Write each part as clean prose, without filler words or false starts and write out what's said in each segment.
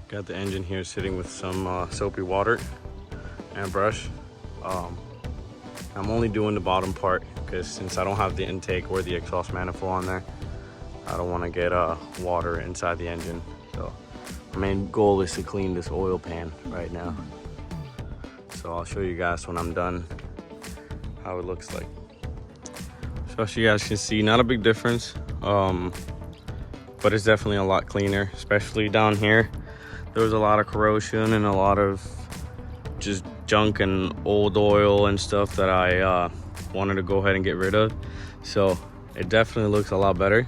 Got the engine here sitting with some soapy water and brush. I'm only doing the bottom part because since I don't have the intake or the exhaust manifold on there, I don't want to get water inside the engine. So my main goal is to clean this oil pan right now. So I'll show you guys when I'm done how it looks like. So as you guys can see, not a big difference, but it's definitely a lot cleaner, especially down here. There was a lot of corrosion and a lot of just junk and old oil and stuff that I wanted to go ahead and get rid of. So it definitely looks a lot better.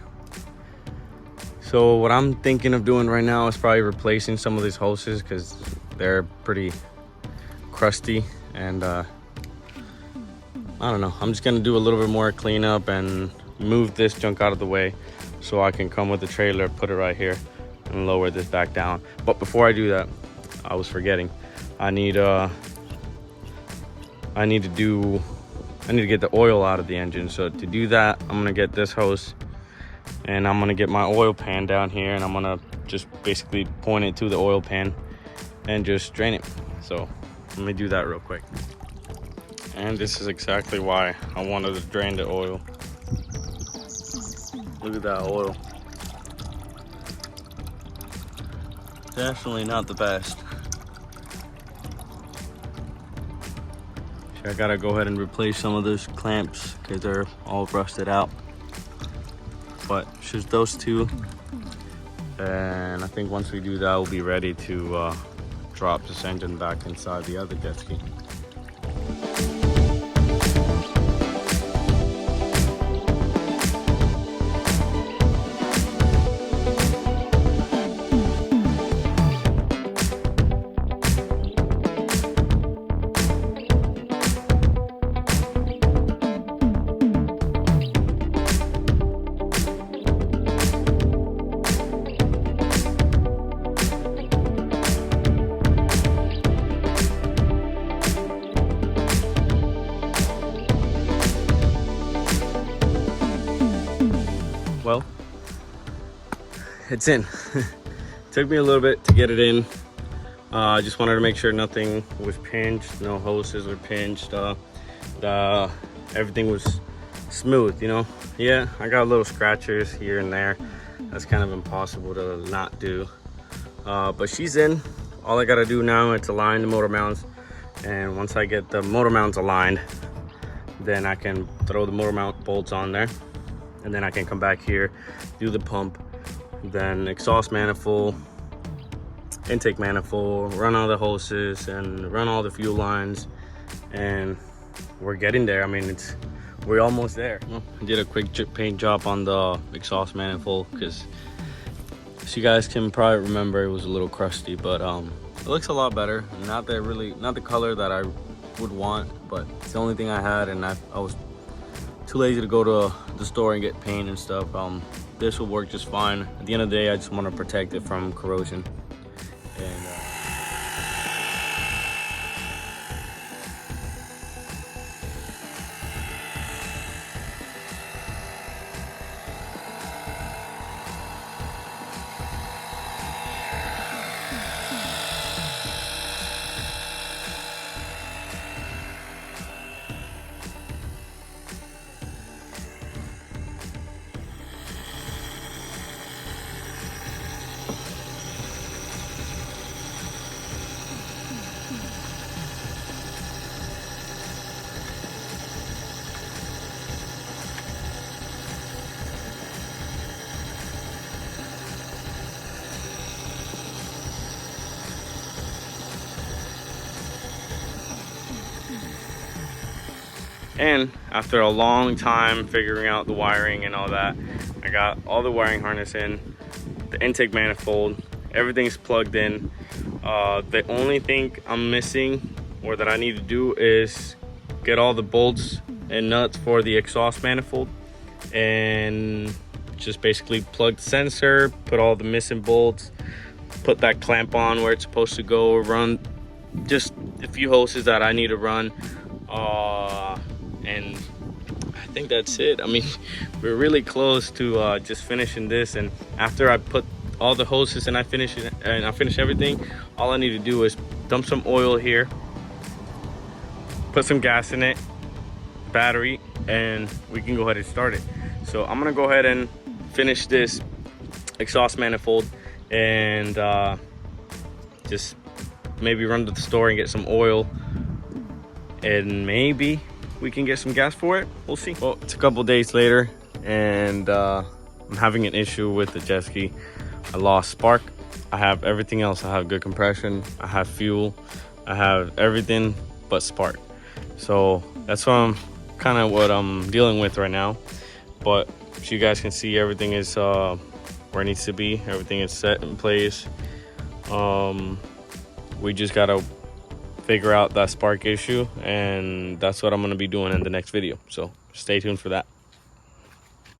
So what I'm thinking of doing right now is probably replacing some of these hoses because they're pretty crusty, and I don't know, I'm just gonna do a little bit more cleanup and move this junk out of the way so I can come with the trailer, put it right here and lower this back down. But before I do that, I was forgetting, I need to get the oil out of the engine. So to do that, I'm gonna get this hose and I'm gonna get my oil pan down here, and I'm gonna just basically point it to the oil pan and just drain it. So let me do that real quick. And this is exactly why I wanted to drain the oil. Look at that oil. Definitely not the best. So I gotta go ahead and replace some of those clamps because they're all rusted out. But it's just those two. And I think once we do that, we'll be ready to drop this engine back inside the other jet ski. Well, it's in. Took me a little bit to get it in. I just wanted to make sure nothing was pinched, no hoses were pinched, everything was smooth, you know. Yeah, I got little scratches here and there. That's kind of impossible to not do. But she's in. All I gotta do now is align the motor mounts, and once I get the motor mounts aligned, then I can throw the motor mount bolts on there. And then I can come back here, do the pump, then exhaust manifold, intake manifold, run all the hoses and run all the fuel lines, and we're getting there. I mean, we're almost there. I did a quick chip paint job on the exhaust manifold because, as you guys can probably remember, it was a little crusty, but it looks a lot better. Not the color that I would want, but it's the only thing I had, and I was too lazy to go to the store and get paint and stuff. This will work just fine. At the end of the day, I just want to protect it from corrosion. And And after a long time figuring out the wiring and all that, I got all the wiring harness in, the intake manifold, everything's plugged in. The only thing I'm missing, or that I need to do, is get all the bolts and nuts for the exhaust manifold, and just basically plug the sensor, put all the missing bolts, put that clamp on where it's supposed to go, run just a few hoses that I need to run, and I think that's it. I mean, we're really close to just finishing this, and after I put all the hoses and I finish everything, all I need to do is dump some oil here, put some gas in it, battery, and we can go ahead and start it. So I'm gonna go ahead and finish this exhaust manifold and just maybe run to the store and get some oil, and maybe we can get some gas for it. We'll see. Well, it's a couple days later, and I'm having an issue with the jet ski. I lost spark. I have everything else. I have good compression, I have fuel, I have everything but spark. So that's what I'm dealing with right now. But as you guys can see, everything is where it needs to be. Everything is set in place. We just gotta figure out that spark issue, and that's what I'm gonna be doing in the next video. So stay tuned for that.